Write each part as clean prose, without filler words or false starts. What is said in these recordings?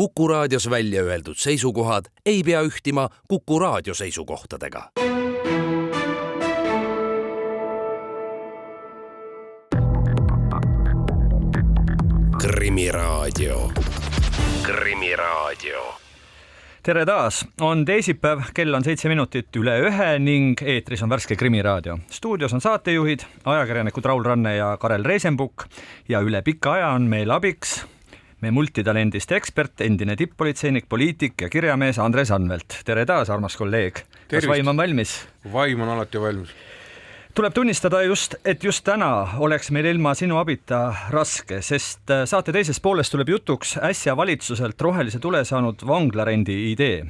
Kuku Raadios välja öeldud seisukohad ei pea ühtima Kuku Raadio seisukohtadega. Krimiraadio. Tere taas, on teisipäev, kell on 7 minutit üle 1 ning eetris on värske Krimiraadio. Stuudios on saatejuhid, ajakirjanikud Raul Ranne ja Karel Reisenbuk ja üle pika aja on meil abiks me multitalendist ekspert, endine tipp-politseinik, poliitik ja kirjamees Andres Anvelt. Tere taas, armas kolleeg. Kas vaim on valmis? Vaim on alati valmis. Tuleb tunnistada et just täna oleks meil ilma sinu abita raske, sest saate teises pooles tuleb jutuks äsja valitsuselt rohelise tule saanud vanglarendi idee.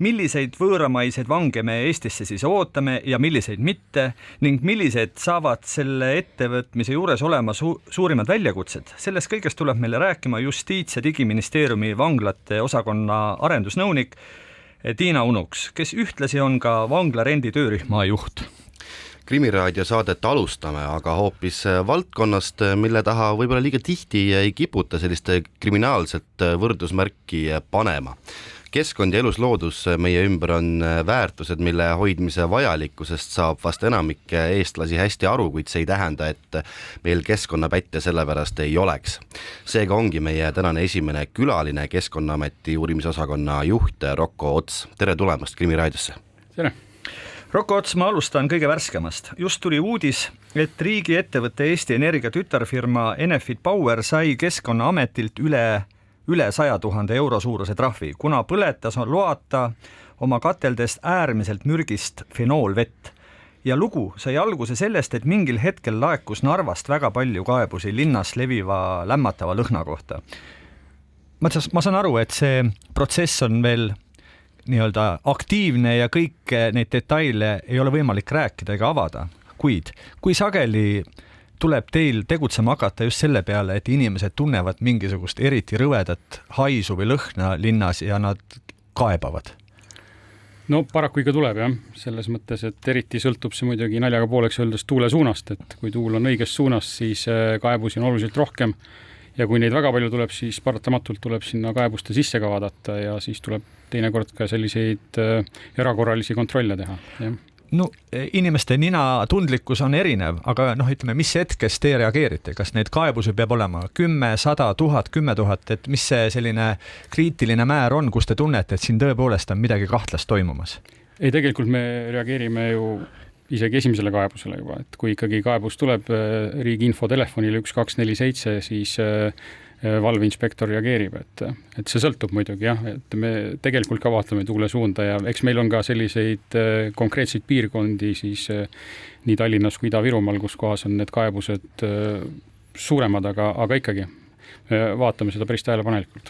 Milliseid võõramaiseid vange me Eestisse siis ootame ja milliseid mitte ning millised saavad selle ettevõtmise juures olema suurimad väljakutsed. Sellest kõigest tuleb meile rääkima Justiits- ja Digiministeeriumi vanglate osakonna arendusnõunik Tiina Unuks, kes ühtlasi on ka vanglarendi töörühma juht. Krimiraadio saadet alustame, aga hoopis valdkonnast, mille taha võib-olla liiga tihti ei kiputa selliste kriminaalset võrdusmärki panema. Keskkond ja elusloodus meie ümber on väärtused, mille hoidmise vajalikkusest saab vast enamik eestlasi hästi aru, kuid see ei tähenda, et meil keskkonnapätte sellepärast ei oleks. Seega ongi meie tänane esimene külaline Keskkonnaameti uurimisosakonna juht Rocco Ots. Tere tulemast Krimiraadiosse. Tere. Rocco Ots, ma alustan kõige värskemast. Just tuli uudis, et riigi ettevõtte Eesti Energia tütarfirma Enefit Power sai Keskkonnaametilt üle 100 000 euro suuruse trahvi, kuna põletas on loata oma kateldest äärmiselt mürgist fenoolvett. Ja lugu sai alguse sellest, et mingil hetkel laekus Narvast väga palju kaebusi linnas leviva lämmatava lõhna kohta. Ma saan aru, et see protsess on veel nii-öelda aktiivne ja kõik neid detaile ei ole võimalik rääkida ega avada, kuid kui sageli tuleb teil tegutsema hakata just selle peale, et inimesed tunnevad mingisugust eriti rõvedat haisu või lõhna linnas ja nad kaebavad? No paraku ikka tuleb jah, selles mõttes, et eriti sõltub see muidugi naljaga pooleks öeldes tuule suunast, et kui tuul on õiges suunas, siis kaebusi on oluliselt rohkem ja kui neid väga palju tuleb, siis paratamatult tuleb sinna kaebuste sisse ka vaadata ja siis tuleb teinekord ka selliseid erakorralisi kontrolle teha, jah. No, inimeste nina tundlikkus on erinev, aga ütleme, mis hetkest te reageerite? Kas neid kaebusi peab olema 10, 100, 1000, 10 000, et mis see selline kriitiline määr on, kus te tunnete, et siin tõepoolest on midagi kahtlast toimumas? Ei, tegelikult me reageerime ju isegi esimesele kaebusele juba, et kui ikkagi kaebus tuleb riigi infotelefonile 1247, siis valveinspektor reageerib, et see sõltub muidugi jah, et me tegelikult ka vaatame tuule suunda ja eks meil on ka selliseid konkreetseid piirkondi siis nii Tallinnas kui Ida-Virumaal, kus kohas on need kaebused suuremad, aga ikkagi vaatame seda päris tähelepanelikult.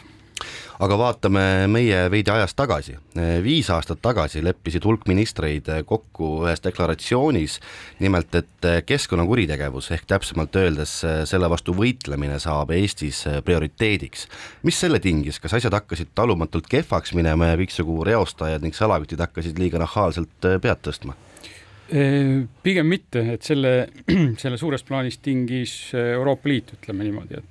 Aga vaatame meie veidi ajast tagasi. 5 aastat tagasi leppisid hulk ministreid kokku ühes deklaratsioonis, nimelt, et keskkonnakuritegevus ehk täpsemalt öeldes selle vastu võitlemine saab Eestis prioriteediks. Mis selle tingis? Kas asjad hakkasid talumatult kehvaks minema ja kõiksugu reostajad ning salavitid hakkasid liiga nahaalselt pead tõstma? Pigem mitte, et selle suures plaanis tingis Euroopa Liit, ütleme niimoodi,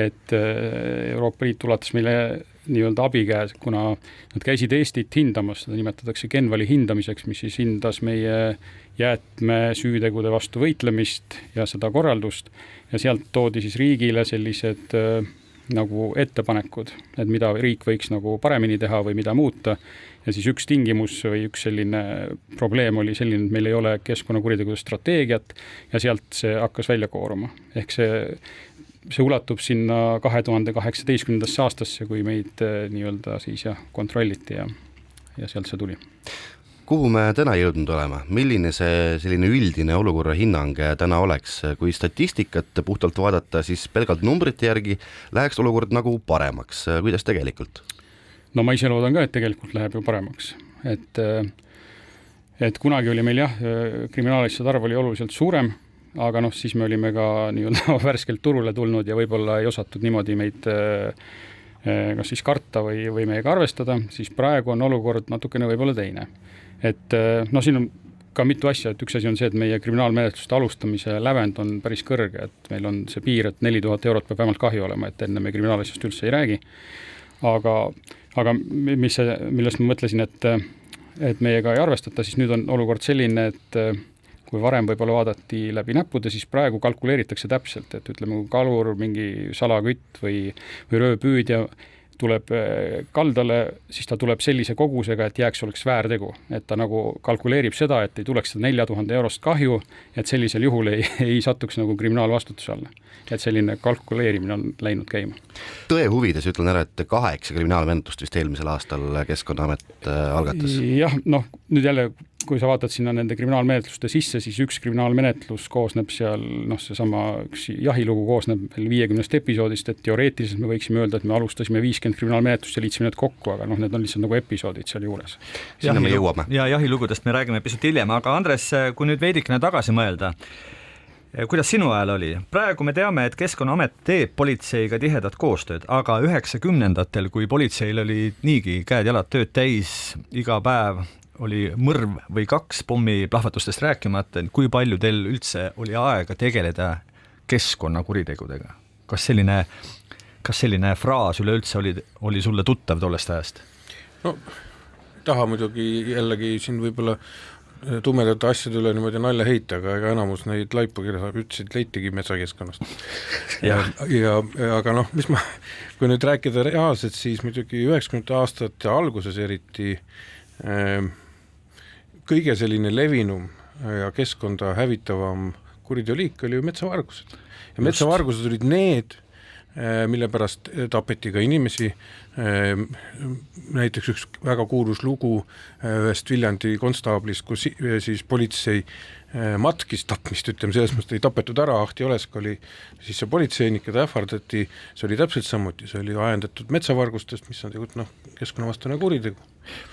et Euroopa Liit ulatas meile nii-öelda abikäe, kuna nad käisid Eestit hindamas, seda nimetatakse Genvali hindamiseks, mis siis hindas meie jäätmesüütegude vastu võitlemist ja seda korraldust ja sealt toodi siis riigile sellised nagu ettepanekud, et mida riik võiks nagu paremini teha või mida muuta. Ja siis üks tingimus või üks selline probleem oli selline, et meil ei ole keskkonnakuritegude strateegiat ja sealt see hakkas välja kooruma. Ehk see ulatub sinna 2018. aastasse, kui meid nii-öelda siis kontrolliti ja sealt see tuli. Kuhu me täna jõudnud olema? Milline see selline üldine olukorra hinnang täna oleks? Kui statistikat puhtalt vaadata, siis pelgalt numbrite järgi läheks olukord nagu paremaks. Kuidas tegelikult? No ma ise loodan ka, et tegelikult läheb ju paremaks. Et kunagi oli meil kriminaalasjade arv oli oluliselt suurem, aga siis me olime ka nii-öelda värskelt turule tulnud ja võib-olla ei osatud niimoodi meid kas siis karta või meiega arvestada, siis praegu on olukord natukene võib-olla teine. Et siin on ka mitu asja, et üks asi on see, et meie kriminaalmenetluste alustamise lävend on päris kõrge, et meil on see piir, et 4000 eurot peab vähemalt kahju olema, et enne me kriminaalasjast üldse ei räägi. aga millest ma mõtlesin, et meiega ei arvestata, siis nüüd on olukord selline, et kui varem võib-olla vaadati läbi näppude, siis praegu kalkuleeritakse täpselt, et ütleme, kui kalur, mingi salakütt või rööpüüdja tuleb kaldale, siis ta tuleb sellise kogusega, et jääks oleks väärtegu. Et ta nagu kalkuleerib seda, et ei tuleks 4000 eurost kahju, et sellisel juhul ei satuks nagu kriminaalvastutuse alla. Et selline kalkuleerimine on läinud käima. Tõe huvides ütlen ära, et 8 kriminaalmenetlust vist eelmisel aastal Keskkonnaamet algatas. Jah, nüüd jälle, kui sa vaatad sinna nende kriminaalmenetluste sisse, siis üks kriminaalmenetlus koosneb seal, seesama üks jahilugu koosneb 50 episoodist, et teoreetiliselt me võiksime öelda, et me alustasime 50 kriminaalmenetlust ja liitsime need kokku, aga need on lihtsalt nagu episoodid seal juures. Sinna me jõuame. Ja jahilugudest me räägime pisut hiljem, aga Andres, kui nüüd veidikene tagasi mõelda, kuidas sinu ajal oli? Praegu me teame, et Keskkonnaamet teeb politseiga tihedat koostööd, aga 90-ndatel, kui politseil oli niigi käed-jalad tööd täis, iga päev oli mõrv või 2 pommiplahvatustest rääkimata, kui palju teil üldse oli aega tegeleda keskkonnakuritegudega? Kas selline fraas üleüldse oli sulle tuttav tollest ajast? No, taha muidugi jällegi siin võib-olla tumedate asjade üle niimoodi nalja heita, aga enamus neid laipukirja ütlesid leitigi metsakeskkonnast. Aga kui nüüd rääkida reaalselt, siis muidugi 90 aastate alguses eriti kõige selline levinum ja keskkonda hävitavam kuriteoliik oli ju metsavargused. Ja metsavargused olid need, mille pärast tapeti ka inimesi. Näiteks üks väga kuulus lugu ühest Viljandi konstaablist, kus siis politsei matkis tapmist, ütleme, selles mõttes ei tapetud ära, Ahti Olesk oli siis see politseinik, keda ähvardati, see oli täpselt samuti, see oli ajendatud metsavargustest, mis on tegelikult keskkonnavastane kuritegu.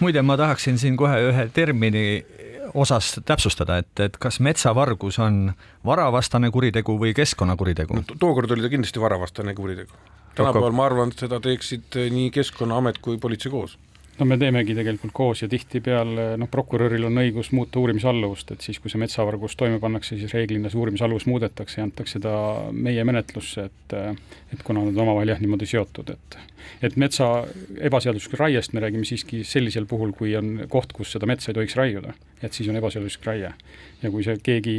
Muide, ma tahaksin siin kohe ühe termini osas täpsustada, et kas metsavargus on varavastane kuritegu või keskkonnakuritegu? Tookord oli ta kindlasti varavastane kuritegu. Tänapäeval ma arvan, et seda teeksid nii Keskkonnaamet kui politsei koos. No me teemegi tegelikult koos ja tihtipeale prokuröril on õigus muuta uurimisalluvust, et siis kui see metsavargus toime pannakse, siis reeglina see uurimisalluvus muudetakse ja antakse ta meie menetlusse, et kuna nad omavahel niimoodi seotud, et metsa ebaseaduslik raiest me räägime siiski sellisel puhul, kui on koht, kus seda metsa ei tohiks raiuda, et siis on ebaseaduslik raie. Ja kui see keegi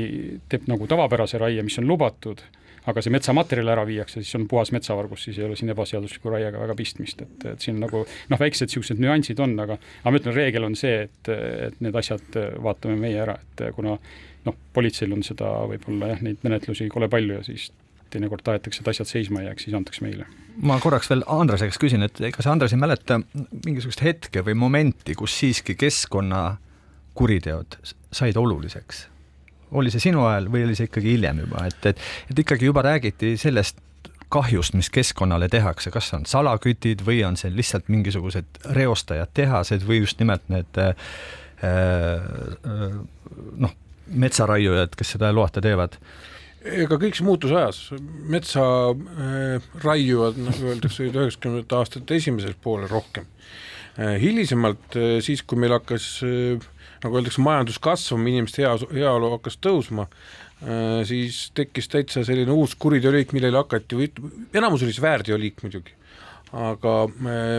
teeb nagu tavapärase raie, mis on lubatud, aga see metsamaterjal ära viiakse, siis on puhas metsavargus, siis ei ole siin ebaseadusliku raiega väga pistmist, et siin nagu väiksed siuksed nüansid on, aga ma ütlen, reegel on see, et need asjad vaatame meie ära, et kuna politseil on seda võib-olla neid menetlusi kole palju ja siis teinekord tahetakse, et asjad seisma jääks, siis antakse meile. Ma korraks veel Andreseks küsin, et ega see Andres ei mäleta mingisugust hetke või momenti, kus siiski keskkonnakuriteod said oluliseks? Oli see sinu ajal või oli see ikkagi hiljem juba, et ikkagi juba räägiti sellest kahjust, mis keskkonnale tehakse, kas on salakütid või on see lihtsalt mingisugused reostajad tehased või just nimelt need metsaraiujad, kes seda loata teevad? Ega kõik see muutus ajas. Metsa raiuvad, öeldakse 90 aastate esimeses poole rohkem. Hilisemalt, siis kui meil hakkas nagu öeldakse, majandus kasvama, inimeste heaolu hakkas tõusma, siis tekkis täitsa selline uus kuriteoliik, millele hakati, enamus oli see väärteoliik muidugi, aga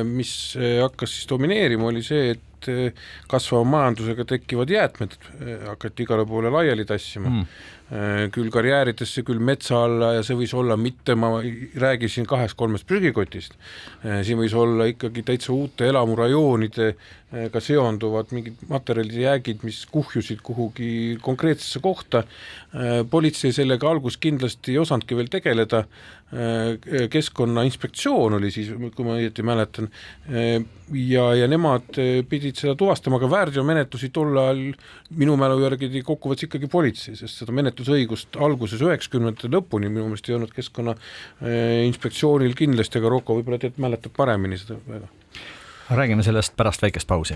mis hakkas siis domineerima, oli see, et kasvava majandusega tekkivad jäätmed, hakati igale poole laiali tassima. Küll karjääridesse, küll metsa alla ja see võis olla mitte, ma räägin siin 2-3 prügikotist, siin võis olla ikkagi täitsa uute elamurajoonidega seonduvad mingid materjalid ja jäägid, mis kuhjusid kuhugi konkreetsesse kohta. Politsei sellega algus kindlasti ei osanudki veel tegeleda, Keskkonnainspektsioon oli siis, kui ma õieti mäletan, ja nemad pidid seda tuvastama, aga väärteomenetlusi tol ajal minu mälu järgi kokkuvõttes ikkagi politsei, sest seda menetlusõigust alguses 90. lõpuni minu meelest ei olnud Keskkonnainspektsioonil kindlasti, aga Roko võib-olla mäletab paremini seda väga. Räägime sellest pärast väikest pausi.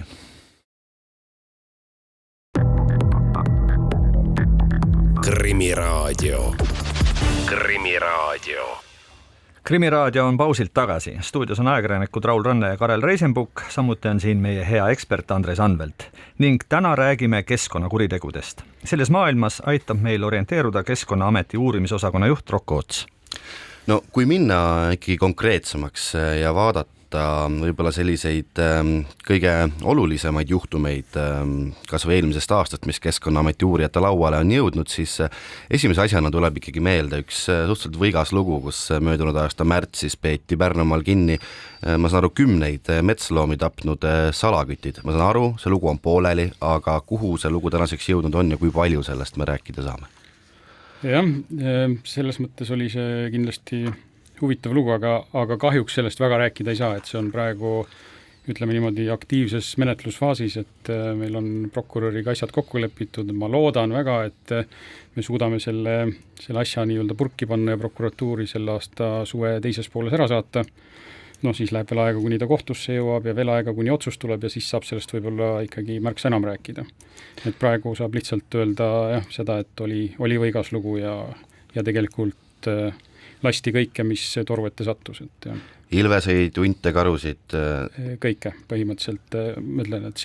Krimiraadio on pausilt tagasi. Stuudios on ajakirjanikud Raul Ranne ja Karel Reisenbuk, samuti on siin meie hea ekspert Andres Anvelt. Ning täna räägime keskkonnakuritegudest. Selles maailmas aitab meil orienteeruda Keskkonnaameti uurimisosakonna juht Rocco Ots. No kui minna ikkagi konkreetsemaks ja vaadata nimetada võib-olla selliseid kõige olulisemaid juhtumeid kas või eelmisest aastast, mis Keskkonnaameti uurijate lauale on jõudnud, siis esimese asjana tuleb ikkagi meelde üks suhteliselt võigas lugu, kus möödunud aasta märtsis peeti Pärnumaal kinni, ma saan aru, 10 metsloomi tapnud salakütid. Ma saan aru, see lugu on pooleli, aga kuhu see lugu tänaseks jõudnud on ja kui palju sellest me rääkida saame? Jah, selles mõttes oli see kindlasti huvitav lugu, aga kahjuks sellest väga rääkida ei saa, et see on praegu, ütleme niimoodi, aktiivses menetlusfaasis, et meil on prokuröriga asjad kokku lepitud. Ma loodan väga, et me suudame selle asja nii-öelda purki panna ja prokuratuuri selle aasta suve teises pooles ära saata. Siis läheb veel aega, kuni ta kohtusse jõuab ja veel aega, kuni otsus tuleb ja siis saab sellest võib-olla ikkagi märksa enam rääkida. Et praegu saab lihtsalt öelda seda, et oli võigas lugu ja tegelikult lasti kõike, mis toru ette sattus. Et, ilveseid, hunte, karusid? Kõike põhimõtteliselt, mõtlen, et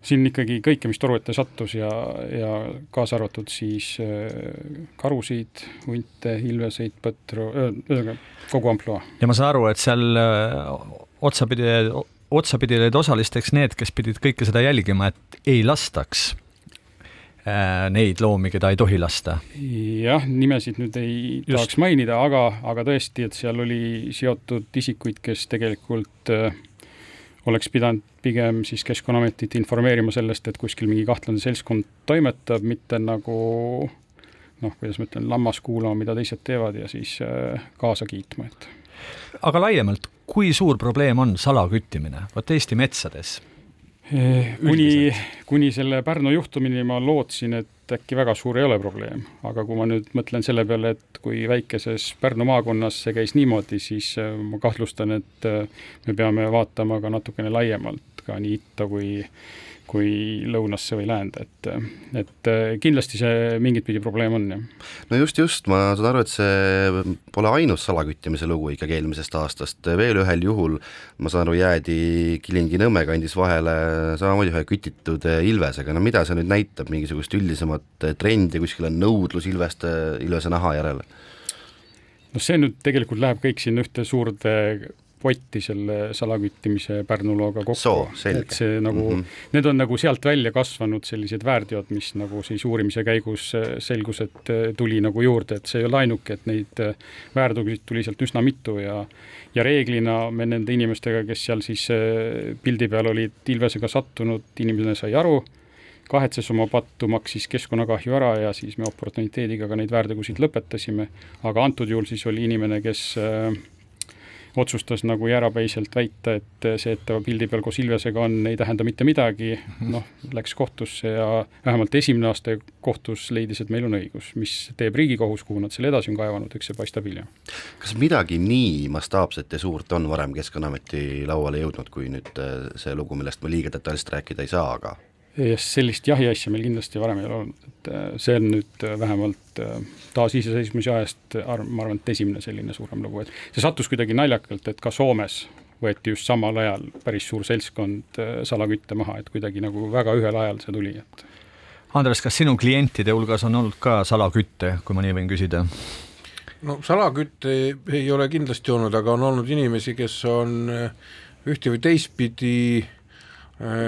siin ikkagi kõike, mis toru ette sattus ja kaasa arvatud siis karusid, hunte, ilveseid, põtru, kogu amploa. Ja ma saan aru, et seal otsapidi olid osalisteks need, kes pidid kõike seda jälgima, et ei lastaks neid loomi, keda ei tohi lasta. Jah, nimesid nüüd ei tahaks mainida, aga tõesti, et seal oli seotud isikuid, kes tegelikult oleks pidanud pigem siis Keskkonnaametit informeerima sellest, et kuskil mingi kahtlane seltskond toimetab, mitte nagu, kuidas ma ütlen, lammas kuulama, mida teised teevad ja siis kaasa kiitma. Et. Aga laiemalt, kui suur probleem on salaküttimine Eesti metsades? Kuni selle Pärnu juhtumini ma lootsin, et äkki väga suur ei ole probleem, aga kui ma nüüd mõtlen selle peale, et kui väikeses Pärnu maakonnas see käis niimoodi, siis ma kahtlustan, et me peame vaatama ka natukene laiemalt, ka nii itta kui lõunasse või läände, et kindlasti see mingit pidi probleem on. Ja. No just, ma saan aru, et see pole ainus salaküttimise lugu ikkagi eelmisest aastast. Veel ühel juhul, ma saan aru, jäädi Kilingi-Nõmme kandis vahele samamoodi ühe kütitud ilvesega. No mida see nüüd näitab, mingisugust üldisemat trendi, kuskil on nõudlus ilvese naha järele? No see nüüd tegelikult läheb kõik siin ühte suurde potti selle salaküttimise Pärnu looga kokku. Et see nagu, need on nagu sealt välja kasvanud sellised väärteod, mis nagu siis uurimise käigus selgus, et tuli nagu juurde, et see ei ole ainuke, et neid väärteosid tuli sealt üsna mitu ja reeglina me nende inimestega, kes seal siis pildi peal olid ilvesega sattunud, inimene sai aru, kahetses oma pattu, maksis keskkonnakahju ära ja siis me oportuniteediga ka neid väärtegusid lõpetasime, aga antud juhul siis oli inimene, kes otsustas nagu jäärapäiselt väita, et see, et ta pildi peal koos ilvesega on, ei tähenda mitte midagi, läks kohtusse ja vähemalt esimene aasta kohtus leidis, et meil on õigus, mis teeb Riigikohus, kuhu nad selle edasi on kaevanud, eks see paistab hiljem. Kas midagi nii mastaapset ja suurt on varem Keskkonnaameti lauale jõudnud, kui nüüd see lugu, millest ma liiga detailselt rääkida ei saa, aga ja sellist jahiasja meil kindlasti varem ei ole olnud, et see on nüüd vähemalt taas iseseisvumise ajast, ma arvan, et esimene selline suurem lugu, et see sattus kuidagi naljakalt, et ka Soomes võeti just samal ajal päris suur seltskond salakütte maha, et kuidagi nagu väga ühel ajal see tuli. Et. Andres, kas sinu klientide hulgas on olnud ka salakütte, kui ma nii võin küsida? No salakütte ei ole kindlasti olnud, aga on olnud inimesi, kes on ühte või teistpidi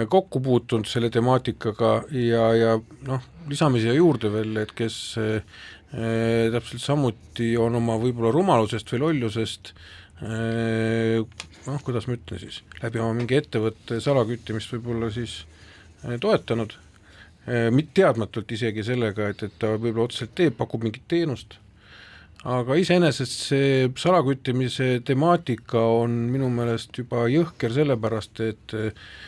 kokku puutunud selle temaatikaga ja lisame siia juurde veel, et kes täpselt samuti on oma võib-olla rumalusest või lollusest kuidas ma ütlen siis, läbi oma mingi ettevõtte salaküttimist võib-olla siis toetanud, mitte teadmatult isegi sellega, et ta võib-olla otseselt pakub mingit teenust. Aga iseenesest see salaküttimise temaatika on minu meelest juba jõhker sellepärast, et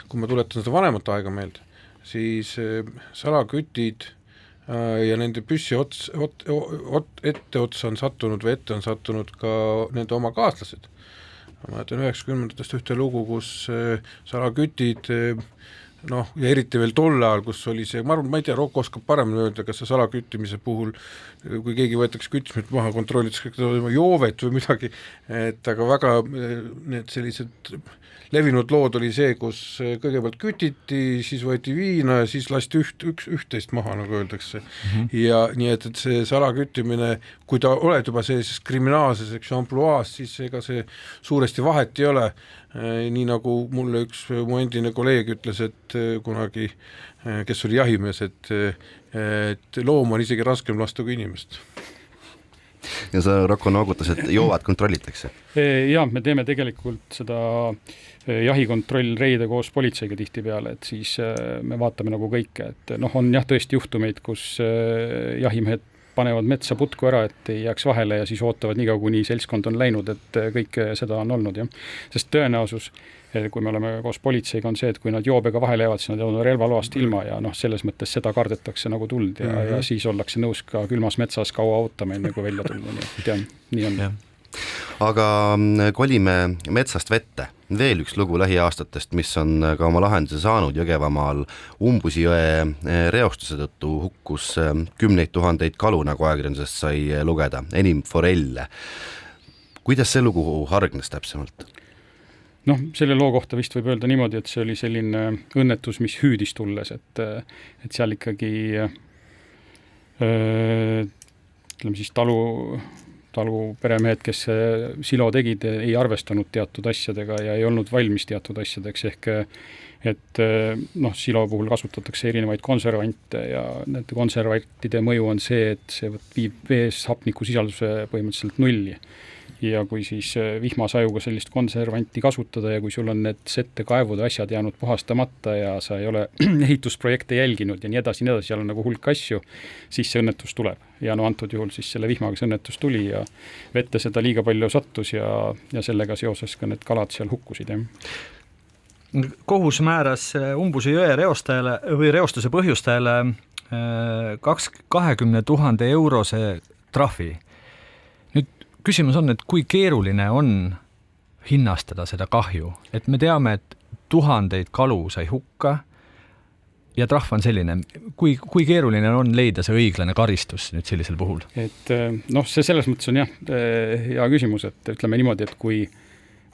kui ma tuletan seda vanemat aega meelde, siis salakütid ja nende püssi etteotsa on sattunud või ette on sattunud ka nende oma kaaslased. Ma mäletan 90-ndatest ühte lugu, kus salakütid noh, ja eriti veel tol ajal, kus oli see, ma arvan, ma ei tea, Rocco oskab paremini öelda, kas see salaküttimise puhul, kui keegi võetakse kütmised maha, kontrollitakse joovet või midagi, et aga väga need sellised levinud lood oli see, kus kõigepealt kütiti, siis võeti viina ja siis lasti üht-teist maha, nagu öeldakse. Ja nii, et see salaküttimine, kui ta oled juba sellises kriminaalses ampluaas, siis ega see suuresti vahet ei ole. Nii nagu mulle üks mu endine kolleeg ütles, et kunagi, kes oli jahimees, et loom on isegi raskem lasta kui inimest. Ja sa, Rocco, noogutas, et joovad kontrollitakse? Ja, me teeme tegelikult seda jahikontrollreide koos politseiga tihti peale, et siis me vaatame nagu kõike, et noh, on jah tõesti juhtumeid, kus jahimehed panevad metsa putku ära, et ei jääks vahele ja siis ootavad nii kaua, kuni seltskond on läinud, et kõike seda on olnud, jah. Sest tõenäosus, kui me oleme koos politseiga, on see, et kui nad joobega vahele jäävad, siis nad jäävad relvaloast ilma ja noh, selles mõttes seda kardetakse nagu tuld ja siis ollakse nõus ka külmas metsas kaua ootama, enne kui välja tulla, nii on. Ja. Aga kolime metsast vette. Veel üks lugu lähiaastatest, mis on ka oma lahenduse saanud Jõgevamaal Umbusjõe reostuse tõttu hukkus 10 000 kalu, nagu ajakirjandusest sai lugeda, enim forelle. Kuidas see lugu hargnes täpsemalt? Noh, selle loo kohta vist võib öelda niimoodi, et see oli selline õnnetus, mis hüüdis tulles, et seal ikkagi ütleme siis talu peremehed, kes silo tegid, ei arvestanud teatud asjadega ja ei olnud valmis teatud asjadeks, ehk et noh, silo puhul kasutatakse erinevaid konservante ja need konservantide mõju on see, et see viib vees hapnikusisalduse põhimõtteliselt nulli. Ja kui siis vihmasajuga sellist konservanti kasutada ja kui sul on need settekaevud asjad jäänud puhastamata ja sa ei ole ehitusprojekte jälginud ja nii edasi, seal on nagu hulk asju, siis see õnnetus tuleb. Ja no antud juhul siis selle vihmaga see õnnetus tuli ja vette seda liiga palju sattus ja sellega seoses ka need kalad seal hukkusid. Kohus määras Umbusjõe reostajale või reostuse põhjustajale 20 000 eurose trahvi. Küsimus on, et kui keeruline on hinnastada seda kahju, et me teame, et tuhandeid kalu sai hukka ja trahv on selline, kui keeruline on leida see õiglane karistus nüüd sellisel puhul? Et noh, see selles mõttes on jah, hea küsimus, et ütleme niimoodi, et kui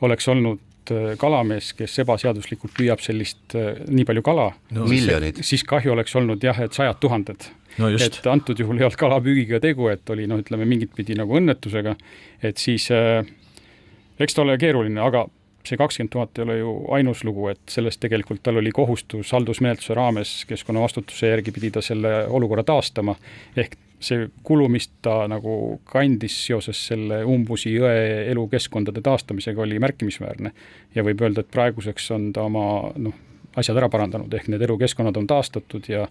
oleks olnud kalamees, kes ebaseaduslikult püüab sellist nii palju kala, siis kahju oleks olnud jah, et 100 000. No et antud juhul ei olnud kalapüügiga tegu, et oli ütleme mingit pidi nagu õnnetusega, et siis eks ta ole keeruline, aga see 20 000 ei ole ju ainus lugu, et sellest tegelikult tal oli kohustus haldusmenetluse raames keskkonnavastutuse järgi pidi ta selle olukorra taastama, ehk see kulu, mis ta nagu kandis seoses selle Umbusjõe elukeskkondade taastamisega oli märkimisväärne ja võib öelda, et praeguseks on ta oma asjad ära parandanud, ehk need elukeskkonnad on taastatud ja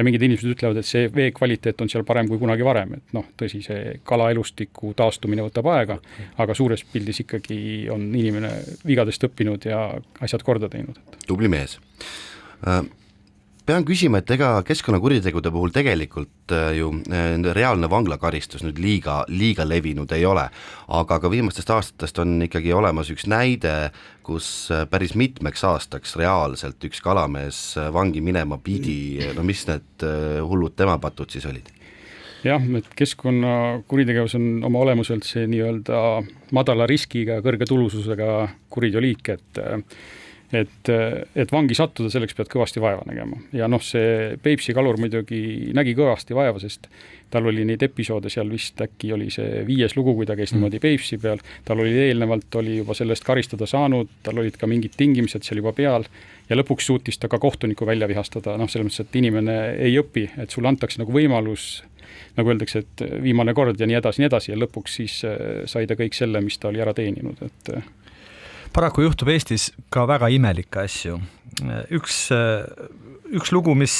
mingid inimesed ütlevad, et see vee kvaliteet on seal parem kui kunagi varem, et tõsi, see kalaelustiku taastumine võtab aega, aga suures pildis ikkagi on inimene vigadest õppinud ja asjad korda teinud. Tubli mees. Pean küsima, et ega keskkonnakuritegude puhul tegelikult ju reaalne vanglakaristus nüüd liiga levinud ei ole, aga ka viimastest aastatest on ikkagi olemas üks näide, kus päris mitmeks aastaks reaalselt üks kalamees vangi minema pidi, mis need hullud tema patud siis olid? Jah, et keskkonnakuritegevus on oma olemuselt see nii-öelda madala riskiga, kõrge tulususega kuriteoliik, et vangi sattuda, selleks pead kõvasti vaeva nägema. Ja see Peipsi kalur muidugi nägi kõvasti vaeva, sest tal oli neid episoode seal vist äkki oli see 5. lugu, kui ta käis niimoodi Peipsi peal, tal oli eelnevalt oli juba sellest karistada saanud, tal olid ka mingid tingimused seal juba peal ja lõpuks suutis ta ka kohtuniku välja vihastada, selles mõttes, et inimene ei õpi, et sulle antakse nagu võimalus, nagu öeldakse, et viimane kord ja nii edasi ja lõpuks siis sai ta kõik selle, mis ta oli ära teeninud, et paraku juhtub Eestis ka väga imelikke asju. Üks lugu, mis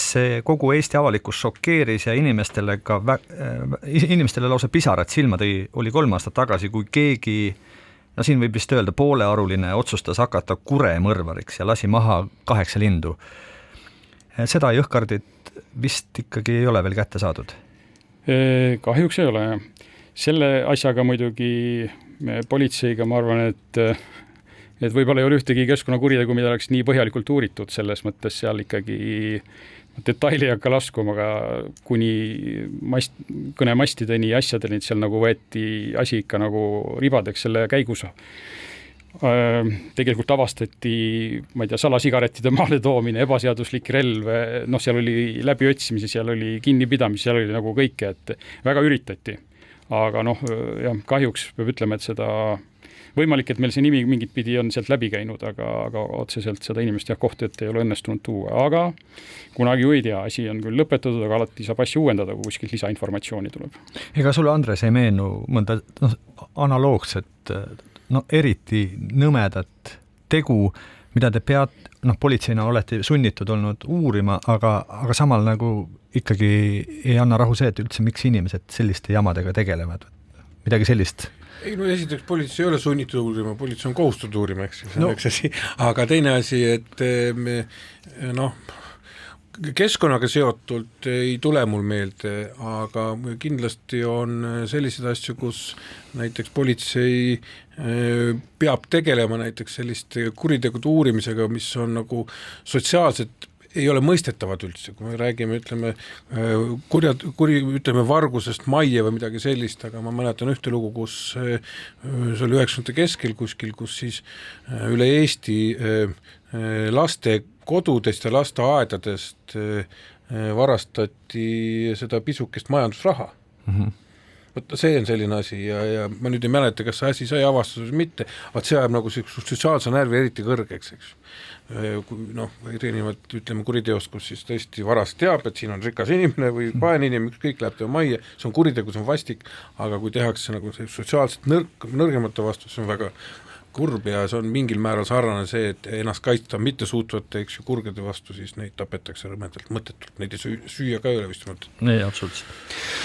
kogu Eesti avalikkus šokeeris ja inimestele lausa pisarad silma tõi, oli 3 aastat tagasi, kui keegi, siin võib vist öelda poolearuline, otsustas hakata kuremõrvariks ja lasi maha 8 lindu. Seda jõhkardit vist ikkagi ei ole veel kätte saadud? Kahjuks ei ole. Selle asjaga muidugi politseiga, ma arvan, et võib-olla ei ole ühtegi keskkonnakuritegu, mida oleks nii põhjalikult uuritud, selles mõttes seal ikkagi detaili ei hakka laskuma, aga kuni kõnemastideni ja asjadeni, et seal nagu võeti asi ikka nagu ribadeks selle käigus. Tegelikult avastati, ma ei tea, salasigarettide maale toomine, ebaseaduslik relv, noh, seal oli läbiotsimisi, seal oli kinnipidamisi, seal oli nagu kõike, et väga üritati. Aga noh, jah, kahjuks peab ütlema, et seda võimalik, et meil see nimi mingit pidi on sealt läbi käinud, aga otseselt seda inimest kohtu ette ei ole õnnestunud tuua. Aga kunagi ju ei tea, asi on küll lõpetatud, aga alati saab asju uuendada, kui kuskilt lisainformatsiooni tuleb. Ega sulle, Andres, ei meenu mõnda analoogset, eriti nõmedat tegu, mida te politseina olete sunnitud olnud uurima, aga samal nagu ikkagi ei anna rahu see, et üldse miks inimesed selliste jamadega tegelevad. Midagi sellist? Ei, esiteks politsei ei ole sunnitud uurima, politsei on kohustatud uurima, eks see on üks asi. Aga teine asi, et keskkonnaga seotult ei tule mul meelde, aga kindlasti on selliseid asju, kus näiteks politsei peab tegelema näiteks selliste kuritegude uurimisega, mis on nagu sotsiaalselt ei ole mõistetavad üldse, kui me räägime, ütleme vargusest majja või midagi sellist, aga ma mäletan ühte lugu, kus see oli 90. keskel kuskil, kus siis üle Eesti laste kodudest ja lasteaedadest varastati seda pisukest majandusraha. See on selline asi ja ma nüüd ei mäleta, kas see asi sai avastus või mitte, aga see ajab nagu sotsiaalse närvi eriti kõrgeks, eks. Erinevad, ütleme, kuriteost, kus siis tõesti varast teab, et siin on rikas inimene või vaene inimene, kõik läheb tema majja, see on kuritegu, see on vastik, aga kui tehakse nagu sotsiaalselt nõrgemate vastu, see on väga kurb ja see on mingil määral sarnane see, et ennast kaitsta mitte suutvate, eks ju, kurgede vastu, siis neid tapetakse rõmedalt mõttetult, neid ei süüa ka ei ole vist mõtet. Ei, absoluutselt.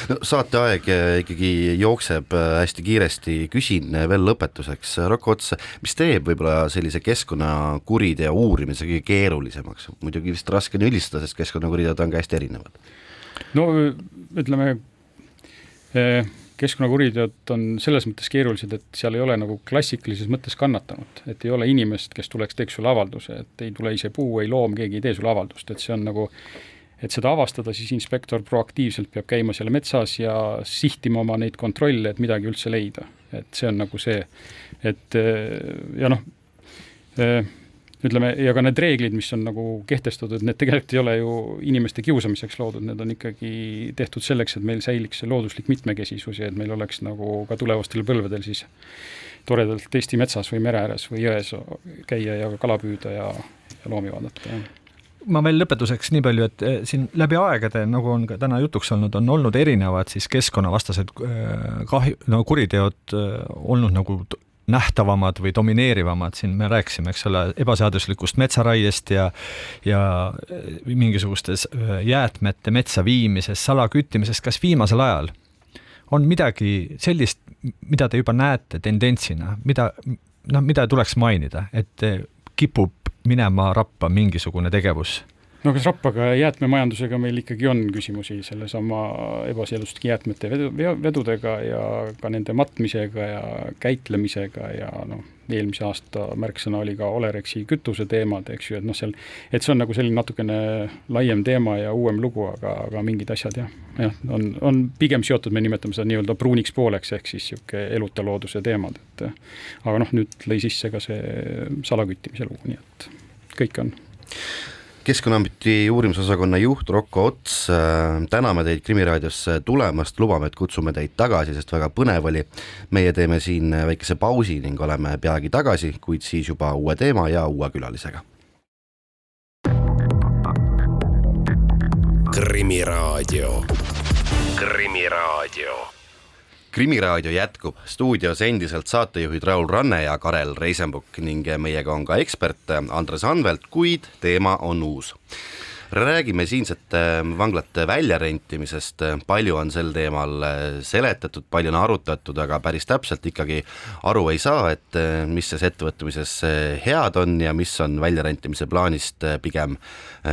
No, saateaeg ikkagi jookseb hästi kiiresti, küsin veel lõpetuseks, Rocco Ots, mis teeb võib-olla sellise keskkonnakuriteo uurimise kõige keerulisemaks? Muidugi vist raske on ülistada, sest keskkonnakurideod on ka hästi erinevad. No ütleme, keskkonnakuriteod on selles mõttes keerulised, et seal ei ole nagu klassikalises mõttes kannatanud, et ei ole inimest, kes tuleks teeks sulle avalduse, et ei tule ise puu, ei loom, keegi ei tee sulle avaldust, et see on nagu, et seda avastada, siis inspektor proaktiivselt peab käima selle metsas ja sihtima oma neid kontrolle, et midagi üldse leida, et see on nagu see, et ja ütleme, ja ka need reeglid, mis on nagu kehtestatud, need tegelikult ei ole ju inimeste kiusamiseks loodud, need on ikkagi tehtud selleks, et meil säiliks see looduslik mitmekesisus ja et meil oleks nagu ka tulevastel põlvedel siis toredalt Eesti metsas või mere ääres või jões käia ja kala püüda ja loomi vaadata. Ma veel lõpetuseks nii palju, et siin läbi aegade, nagu on ka täna jutuks olnud, on olnud erinevad siis keskkonnavastased kuriteod olnud nagu nähtavamad või domineerivamad, siin me rääkisime, eks ole, ebaseaduslikust metsaraiest ja mingisugustes jäätmete metsa viimises, salaküttimises, kas viimasel ajal on midagi sellist, mida te juba näete tendentsina, mida tuleks mainida, et kipub minema rappa mingisugune tegevus? No kas rappaga jäätmemajandusega meil ikkagi on küsimusi sellesama ebaseaduslike jäätmete vedudega ja ka nende matmisega ja käitlemisega ja eelmise aasta märksõna oli ka Olerexi kütuse teemad, eks ju, et seal, et see on nagu selline natukene laiem teema ja uuem lugu, aga mingid asjad on pigem seotud, me nimetame seda nii-öelda pruuniks pooleks, ehk siis siuke eluta looduse teemad, aga nüüd lõi sisse ka see salaküttimise lugu, nii et kõik on. Keskkonnaameti uurimisosakonna juht Rocco Ots, täname teid Krimiraadiosse tulemast, lubame, et kutsume teid tagasi, sest väga põnev oli. Meie teeme siin väikese pausi ning oleme peagi tagasi, kuid siis juba uue teema ja uue külalisega. Krimiraadio. Krimiraadio. Krimiraadio jätkub, stuudios endiselt saatejuhid Raul Ranne ja Karel Reisenbuk ning meiega on ka ekspert Andres Anvelt, kuid teema on uus. räägime siinsete vanglate väljarentimisest, palju on sel teemal seletatud, palju on arutatud, aga päris täpselt ikkagi aru ei saa, et mis selles ettevõtmises head on ja mis on väljarentimise plaanist pigem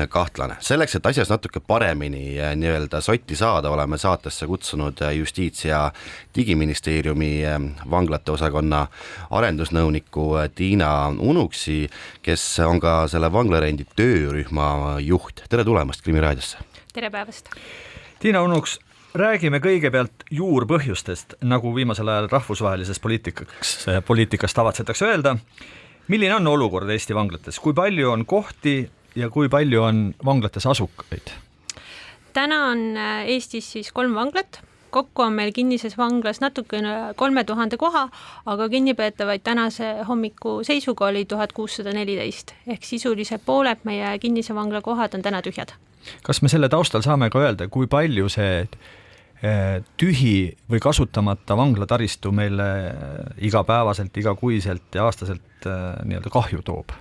kahtlane. Selleks, et asjas natuke paremini nii-öelda sotti saada, oleme saatesse kutsunud Justiits- ja Digiministeeriumi vanglate osakonna arendusnõuniku Tiina Unuksi, kes on ka selle vanglarendi töörühma juht. Tere tulemast Krimiraadiosse. Tere päevast. Tiina Unuks, räägime kõigepealt juurpõhjustest, nagu viimasel ajal rahvusvahelises poliitikas tavatsetakse öelda. Milline on olukord Eesti vanglates? Kui palju on kohti ja kui palju on vanglates asukaid? Täna on Eestis siis 3 vanglat. Kokku on meil kinnises vanglas natuke 3000 koha, aga kinnipeetavaid tänase hommiku seisuga oli 1614. Ehk sisuliselt pooled meie kinnise vangla kohad on täna tühjad. Kas me selle taustal saame ka öelda, kui palju see tühi või kasutamata vanglataristu meile igapäevaselt, igakuiselt ja aastaselt nii-öelda kahju toob?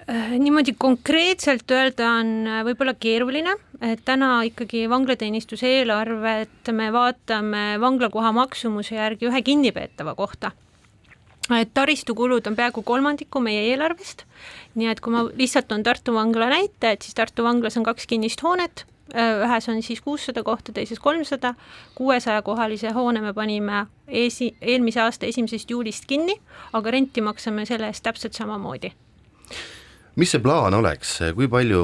Niimoodi konkreetselt öelda on võib-olla keeruline, et täna ikkagi vanglateenistuse eelarvet me vaatame vanglakoha maksumuse järgi ühe kinnipeetava kohta. Taristukulud on peaaegu 1/3 meie eelarvest, nii et kui ma lihtsalt on Tartu vangla näite, et siis Tartu vanglas on 2 kinnist hoonet, ühes on siis 600 kohta, teises 300, 600-kohalise hoone me panime eelmise aasta 1. juulist kinni, aga renti maksame selle eest täpselt samamoodi. Mis see plaan oleks, kui palju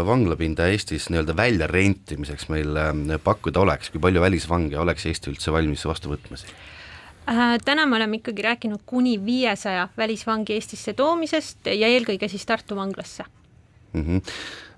vanglapinda Eestis nii-öelda välja rentimiseks meil pakkuda oleks, kui palju välisvange oleks Eesti üldse valmis vastu võtmas? Täna me oleme ikkagi rääkinud kuni 500 välisvangi Eestisse toomisest ja eelkõige siis Tartu vanglasse.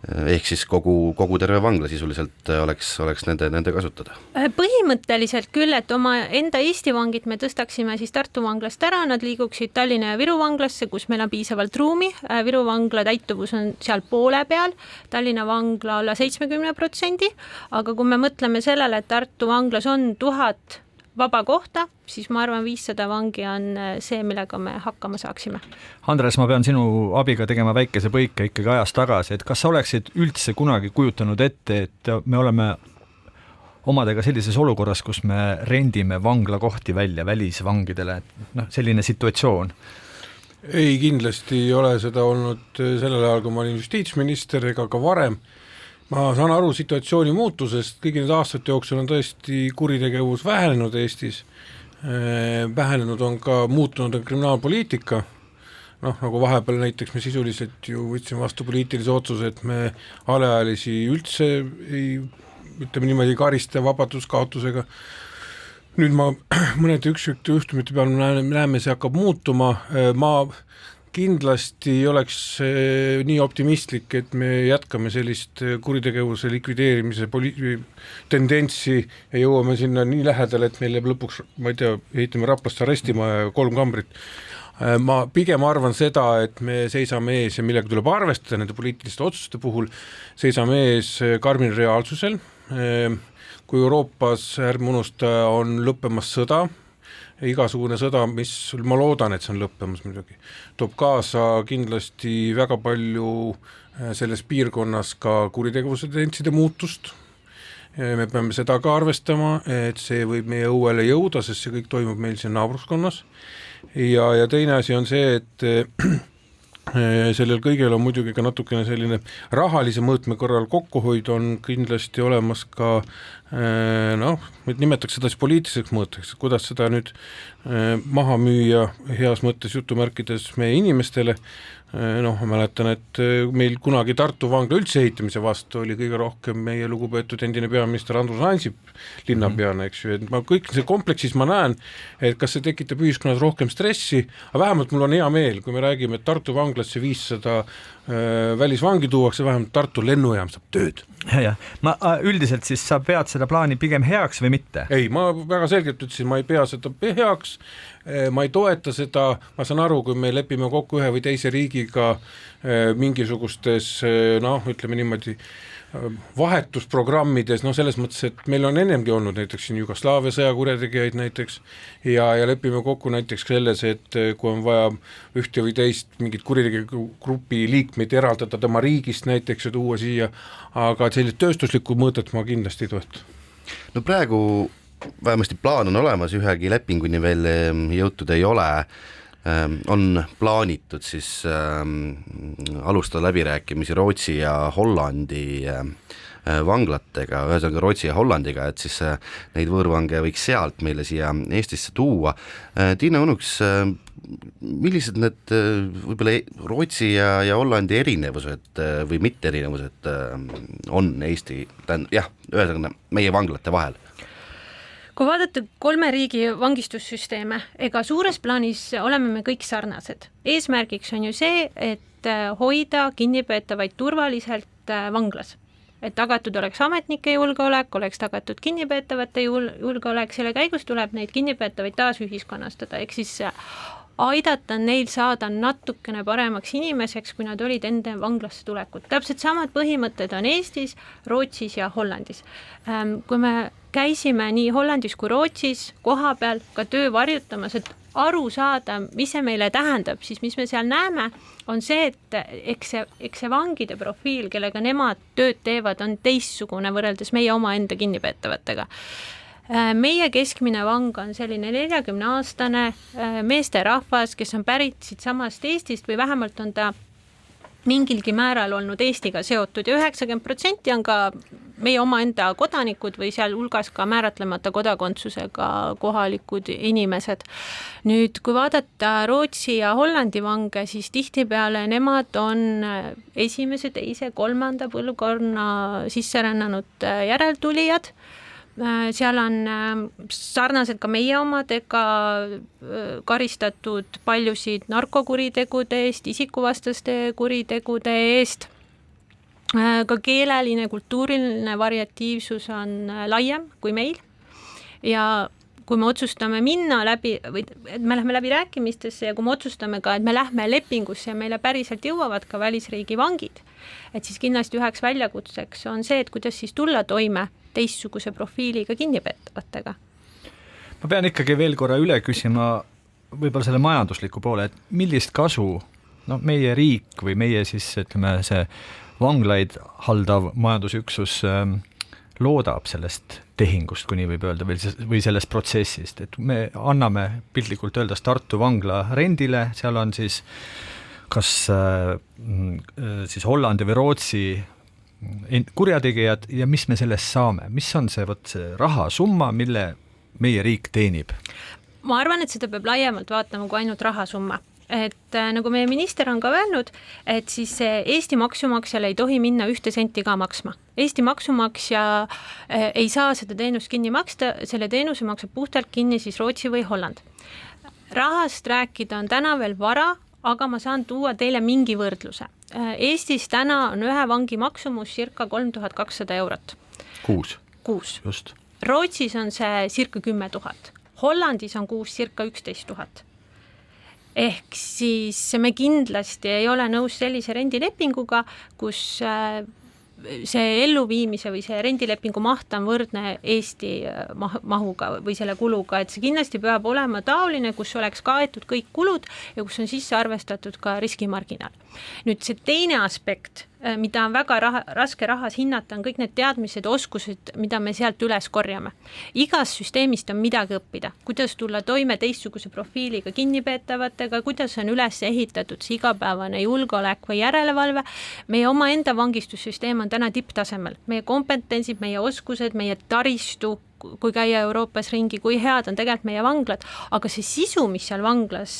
Ehk siis kogu terve vangla sisuliselt oleks nende kasutada? Põhimõtteliselt küll, et oma enda Eesti vangid me tõstaksime siis Tartu vanglast ära, nad liiguksid Tallinna ja Viru vanglasse, kus meil on piisavalt ruumi. Viru vangla täituvus on seal poole peal, Tallinna vangla alla 70%, aga kui me mõtleme sellele, et Tartu vanglas on 1000 vaba kohta, siis ma arvan 500 vangi on see, millega me hakkama saaksime. Andres, ma pean sinu abiga tegema väikese põike ikkagi ajas tagasi, et kas sa oleksid üldse kunagi kujutanud ette, et me oleme omadega sellises olukorras, kus me rendime vanglakohti välja välisvangidele, selline situatsioon? Ei, kindlasti ei ole seda olnud sellel ajal, kui ma olin justiitsminister ega ka varem. Ma saan aru situatsiooni muutusest, kõigi need aastate jooksul on tõesti kuritegevus vähenenud Eestis, vähenenud on ka muutunud kriminaalpoliitika, nagu vahepeal näiteks me sisuliselt ju võtsime vastu poliitilise otsuse, et me alaealisi üldse ei, ütleme niimoodi karista vabaduskaotusega. Nüüd ma mõned juhtumite peal näeme, see hakkab muutuma, ma kindlasti ei oleks nii optimistlik, et me jätkame sellist kuritegevuse likvideerimise tendentsi ja jõuame sinna nii lähedale, et meil jääb lõpuks, ma ei tea, ehitame Raplasse arestimaja ja 3 kambrit. Ma pigem arvan seda, et me seisame ees ja millega tuleb arvestada nende poliitiliste otsuste puhul, seisame ees karmil reaalsusel. Kui Euroopas, ärme unusta, on lõppemas sõda, igasugune sõda, mis ma loodan, et see on lõppemas muidugi, toob kaasa kindlasti väga palju selles piirkonnas ka kuritegevuse tendentside muutust. Me peame seda ka arvestama, et see võib meie õuele jõuda, sest see kõik toimub meil siin naabruskonnas. Ja teine asi on see, et sellel kõigel on muidugi ka natukene selline rahalise mõõtme korral kokkuhoid on kindlasti olemas ka nimetaks seda siis poliitiliseks mõõteks, kuidas seda nüüd maha müüa heas mõttes jutumärkides meie inimestele. Ma mäletan, et meil kunagi Tartu vangla üldse ehitamise vastu oli kõige rohkem meie lugupeetud endine peaminister Andrus Ansip linnapeana, eks ju, et kõik see kompleksis ma näen, et kas see tekitab ühiskonnas rohkem stressi, aga vähemalt mul on hea meel, kui me räägime, et Tartu vanglasse 500 välisvangi tuuakse, vähemalt Tartu lennujaam saab tööd. Ja. Ma üldiselt siis sa pead seda plaani pigem heaks või mitte? Ei, ma väga selgelt ütlesin, ma ei pea seda heaks, ma ei toeta seda, ma saan aru, kui me lepime kokku ühe või teise riigiga mingisugustes, ütleme niimoodi, vahetusprogrammides, selles mõttes, et meil on ennemgi olnud näiteks siin Jugoslaavia sõjakurjategijaid näiteks ja lepime kokku näiteks selles, et kui on vaja ühte või teist mingit kuritegevusgrupi liikmeid eraldada tema riigist näiteks ja tuua siia, aga sellist tööstuslikku mõõdet ma kindlasti ei toeta. No praegu vähemasti plaan on olemas, ühegi lepinguni veel jõutud ei ole. On plaanitud siis alustada läbirääkimisi Rootsi ja Hollandi vanglatega, ühesõnaga Rootsi ja Hollandiga, et siis neid võõrvange võiks sealt meile siia Eestisse tuua. Tiina Unuks, millised need võib-olla Rootsi ja Hollandi erinevused või mitte erinevused on Eesti, ühesõnaga meie vanglate vahel? Kui vaadata 3 riigi vangistussüsteeme, ega suures plaanis oleme me kõik sarnased. Eesmärgiks on ju see, et hoida kinnipeetavaid turvaliselt vanglas. Et tagatud oleks ametnike julgeolek, oleks tagatud kinnipeetavate julgeolek, selle käigus tuleb neid kinnipeetavaid taas ühiskonnastada, ehk siis aidata neil saada natukene paremaks inimeseks, kui nad olid enda vanglasse tulekut. Täpselt samad põhimõtted on Eestis, Rootsis ja Hollandis. Kui me käisime nii Hollandis kui Rootsis koha peal ka töö varjutamas, et aru saada, mis see meile tähendab, siis mis me seal näeme, on see, et eks see vangide profiil, kellega nemad tööd teevad, on teistsugune võrreldes meie omaenda kinnipeetavatega. Meie keskmine vang on selline 40-aastane meesterahvas, kes on pärit siit samast Eestist või vähemalt on ta mingilgi määral olnud Eestiga seotud ja 90% on ka meie omaenda kodanikud või seal hulgas ka määratlemata kodakondsusega kohalikud inimesed. Nüüd, kui vaadata Rootsi ja Hollandi vange, siis tihtipeale nemad on esimese, teise, 3. põlvkonna sisserännanud järeltulijad. Seal on sarnaselt ka meie omadega karistatud paljusid narkokuritegude eest, isikuvastaste kuritegude eest. Ka keeleline, kultuuriline variatiivsus on laiem kui meil ja kui me otsustame minna läbi, või me lähme läbi rääkimistesse ja kui me otsustame ka, et me lähme lepingusse ja meile päriselt jõuavad ka välisriigi vangid, et siis kindlasti üheks väljakutseks on see, et kuidas siis tulla toime teistsuguse profiiliga kinnipeetavatega. Ma pean ikkagi veel korra üle küsima võib-olla selle majandusliku poole, et millist kasu meie riik või meie siis ütleme see vanglaid haldav majandusüksus loodab sellest tehingust, kui nii võib öelda, või sellest protsessist, et me anname piltlikult öeldes Tartu vangla rendile, seal on siis kas siis Hollandi või Rootsi kurjategijad ja mis me sellest saame, mis on see rahasumma, mille meie riik teenib? Ma arvan, et seda peab laiemalt vaatama kui ainult rahasumma. Et nagu meie minister on ka öelnud, et siis Eesti maksumaksjale ei tohi minna 1 senti ka maksma. Eesti maksumaksja ei saa seda teenust kinni maksta, selle teenuse maksab puhtalt kinni siis Rootsi või Holland. Rahast rääkida on täna veel vara, aga ma saan tuua teile mingi võrdluse. Eestis täna on ühe vangi maksumus circa 3200 eurot. Kuus. Just. Rootsis on see circa 10 000. Hollandis on kuus circa 11 000. Ehk siis me kindlasti ei ole nõus sellise rendilepinguga, kus see elluviimise või see rendilepingu maht on võrdne Eesti mahuga või selle kuluga, et see kindlasti peab olema taoline, kus oleks kaetud kõik kulud ja kus on sisse arvestatud ka riskimarginaal. Nüüd see teine aspekt, mida on väga raske rahas hinnata, on kõik need teadmised, oskused, mida me sealt üles korjame. Igas süsteemist on midagi õppida, kuidas tulla toime teistsuguse profiiliga kinnipeetavatega, kuidas on üles ehitatud see igapäevane julgeolek või järelevalve. Meie omaenda vangistussüsteem on täna tipptasemel. Meie kompetentsid, meie oskused, meie taristu, kui käia Euroopas ringi, kui head on tegelikult meie vanglad, aga see sisu, mis seal vanglas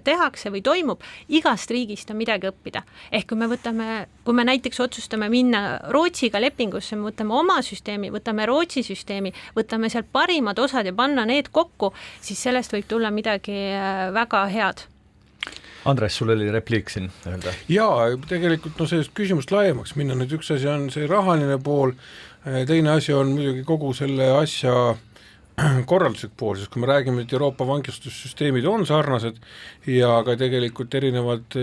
tehakse või toimub, igast riigist on midagi õppida. Ehk kui me näiteks otsustame minna Rootsiga lepingusse, me võtame oma süsteemi, võtame Rootsi süsteemi, võtame seal parimad osad ja panna need kokku, siis sellest võib tulla midagi väga head. Andres, sul oli repliik siin öelda? Jaa, tegelikult sellest küsimust laiemaks minna, nüüd üks asi on see rahaline pool, teine asi on muidugi kogu selle asja korralduslik pool, sest kui me räägime, et Euroopa vangistussüsteemid on sarnased ja ka tegelikult erinevad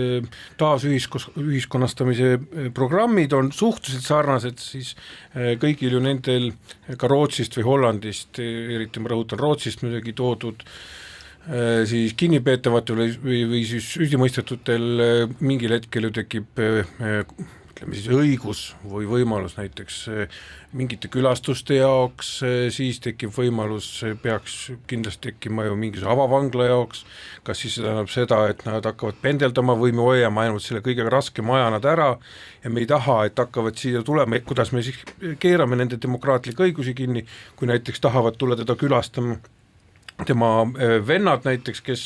taasühiskonnastamise programmid on suhteliselt sarnased, siis kõigil ju nendel ka Rootsist või Hollandist, eriti ma rõhutan Rootsist muidugi toodud, siis kinnipeetavatel või siis süüdimõistetutel mingil hetkel ju tekib ütleme siis õigus või võimalus näiteks mingite külastuste jaoks, siis tekib võimalus, peaks kindlasti tekkima ju mingisuguse avavangla jaoks, kas siis see tähendab seda, et nad hakkavad pendeldama või me hoiame ainult selle kõige raskema aja nad ära ja me ei taha, et hakkavad siia tulema, kuidas me siis keerame nende demokraatlikke õigusi kinni, kui näiteks tahavad tulla teda külastama tema vennad näiteks, kes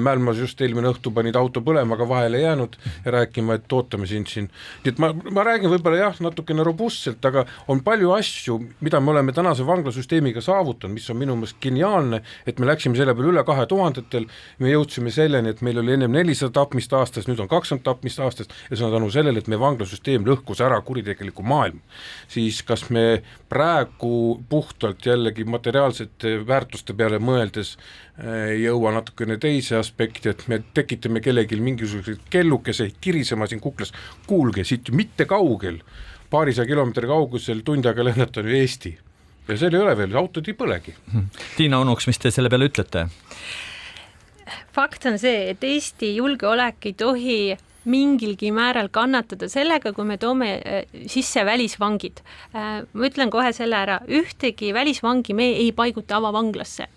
Mälmas just eelmine õhtu panid auto põlema, aga vahele jäänud ja rääkima, et ootame sind siin. Nii et ma räägin võib-olla jah, natukene robustselt, aga on palju asju, mida me oleme tänase vanglasüsteemiga saavutanud, mis on minu meelest geniaalne, et me läksime selle peale üle 2000-tel, me jõudsime selleni, et meil oli ennem 400 tapmist aastas, nüüd on 20 tapmist aastas ja see on tänu sellele, et meie vanglasüsteem lõhkus ära kuritegeliku maailma. Siis kas me praegu puhtalt jällegi materiaalsete väärtuste peale mõeldes jõua natukene teise aspekti, et me tekitame kellelgi mingisuguseid kellukeseid kirisema siin kuklas, kuulge siit mitte kaugel, paarisaja kilomeetri kaugusel tund aega lennata on ju Eesti ja seal ei ole veel, autod ei põlegi. Tiina Unuks, mis te selle peale ütlete? Fakt on see, et Eesti julgeolek ei tohi mingilgi määral kannatada sellega, kui me toome sisse välisvangid. Ma ütlen kohe selle ära, ühtegi välisvangi me ei paiguta avavanglasse.